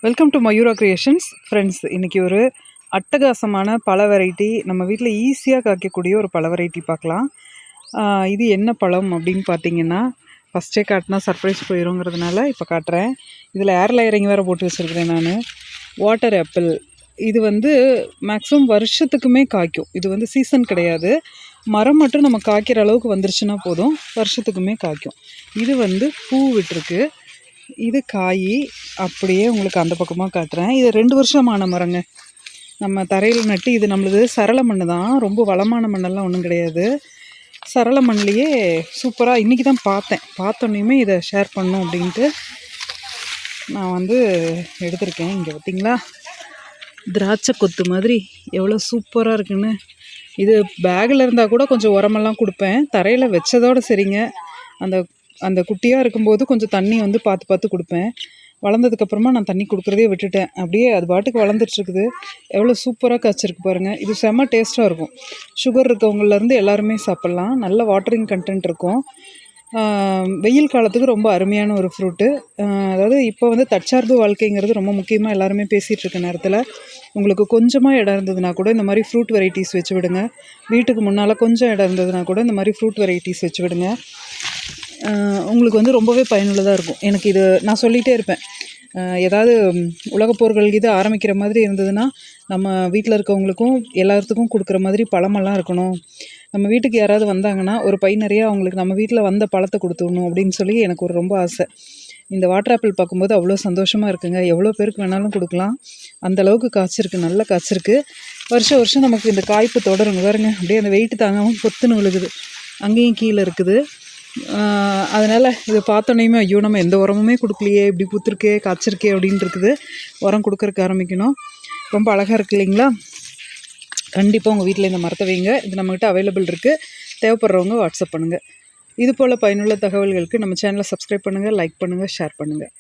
Welcome to Mayura creations friends. இன்றைக்கி ஒரு அட்டகாசமான பழ வெரைட்டி, நம்ம வீட்டில் ஈஸியாக காய்க்கக்கூடிய ஒரு பழ வெரைட்டி பார்க்கலாம். இது என்ன பழம் அப்படின்னு பார்த்தீங்கன்னா, ஃபஸ்ட்டே காட்டினா சர்ப்ரைஸ் போயிருங்கிறதுனால இப்போ காட்டுறேன். இதில் ஏர் லேயரிங் வேறு போட்டு வச்சுருக்கிறேன் நான். Water apple. இது மேக்ஸிமம் வருஷத்துக்குமே காய்க்கும். இது சீசன் கிடையாது. மரம் மட்டும் நம்ம காய்க்கிற அளவுக்கு வந்துருச்சுன்னா போதும், வருஷத்துக்குமே காய்க்கும். இது பூ விட்டுருக்கு. இது காய் அப்படியே உங்களுக்கு அந்த பக்கமாக காட்டுறேன். இது 2 வருஷமான மரங்க. நம்ம தரையில் நட்டு, இது நம்மளது சரள மண் தான், ரொம்ப வளமான மண்ணெல்லாம் ஒன்றும் கிடையாது. சரள மண்ணிலேயே சூப்பராக இன்றைக்கி தான் பார்த்தோன்னே இதை ஷேர் பண்ணணும் அப்படின்ட்டு நான் எடுத்திருக்கேன். இங்கே பார்த்திங்களா, திராட்சை கொத்து மாதிரி எவ்வளோ சூப்பராக இருக்குன்னு. இது பேக்கில் இருந்தால் கூட கொஞ்சம் உரமெல்லாம் கொடுப்பேன். தரையில் வச்சதோடு சரிங்க. அந்த அந்த குட்டியாக இருக்கும்போது கொஞ்சம் தண்ணி பார்த்து பார்த்து கொடுப்பேன். வளர்ந்ததுக்கப்புறமா நான் தண்ணி கொடுக்குறதே விட்டுட்டேன். அப்படியே அது பாட்டுக்கு வளர்ந்துட்டுருக்குது. எவ்வளோ சூப்பராக காய்ச்சிருக்கு பாருங்கள். இது செம்ம டேஸ்ட்டாக இருக்கும். சுகர் இருக்கவங்கலேருந்து எல்லாருமே சாப்பிட்லாம். நல்ல வாட்டரிங் கண்டென்ட் இருக்கும். வெயில் காலத்துக்கு ரொம்ப அருமையான ஒரு ஃப்ரூட்டு. அதாவது இப்போ தற்சார்பு வாழ்க்கைங்கிறது ரொம்ப முக்கியமாக எல்லாருமே பேசிகிட்டு இருக்க நேரத்தில், உங்களுக்கு கொஞ்சமாக இடம் இருந்ததுன்னா கூட இந்த மாதிரி ஃப்ரூட் வெரைட்டிஸ் வச்சு விடுங்க. வீட்டுக்கு முன்னால் கொஞ்சம் இடம் இருந்ததுன்னா கூட இந்த மாதிரி ஃப்ரூட் வெரைட்டிஸ் வச்சு விடுங்க. உங்களுக்கு ரொம்பவே பயனுள்ளதாக இருக்கும். எனக்கு இது நான் சொல்லிகிட்டே இருப்பேன். ஏதாவது உலகப்போர்கள் இது ஆரம்பிக்கிற மாதிரி இருந்ததுன்னா, நம்ம வீட்டில் இருக்கவங்களுக்கும் எல்லாத்துக்கும் கொடுக்குற மாதிரி பழமெல்லாம் இருக்கணும். நம்ம வீட்டுக்கு யாராவது வந்தாங்கன்னா ஒரு பை நிறையா அவங்களுக்கு நம்ம வீட்டில் வந்த பழத்தை கொடுத்துடணும் அப்படின்னு சொல்லி எனக்கு ஒரு ரொம்ப ஆசை. இந்த வாட்டர் ஆப்பிள் பார்க்கும்போது அவ்வளோ சந்தோஷமாக இருக்குங்க. எவ்வளோ பேருக்கு வேணாலும் கொடுக்கலாம். அந்தளவுக்கு காய்ச்சிருக்கு, நல்லா காய்ச்சிருக்கு. வருஷம் நமக்கு இந்த காய்ப்பு தொடருங்க பாருங்க. அப்படியே அந்த வெயிட்டு தாங்காமல் பொத்துன்னு விழுகுது. அங்கேயும் கீழே இருக்குது. அதனால் இதை பார்த்தோன்னே ஐயோ நம்ம எந்த உரமுமே கொடுக்கலையே, இப்படி பூத்துருக்கே காய்ச்சிருக்கே அப்படின்ட்டு இருக்குது. உரம் கொடுக்கறக்கு ஆரம்பிக்கணும். ரொம்ப அழகாக இருக்குது இல்லைங்களா? கண்டிப்பாக உங்கள் வீட்டில் இந்த மரத்தை வைங்க. இது நம்மகிட்ட அவைலபிள் இருக்குது. தேவைப்படுறவங்க வாட்ஸ்அப் பண்ணுங்கள். இது போல் பயனுள்ள தகவல்களுக்கு நம்ம சேனலை சப்ஸ்கிரைப் பண்ணுங்கள், லைக் பண்ணுங்கள், ஷேர் பண்ணுங்கள்.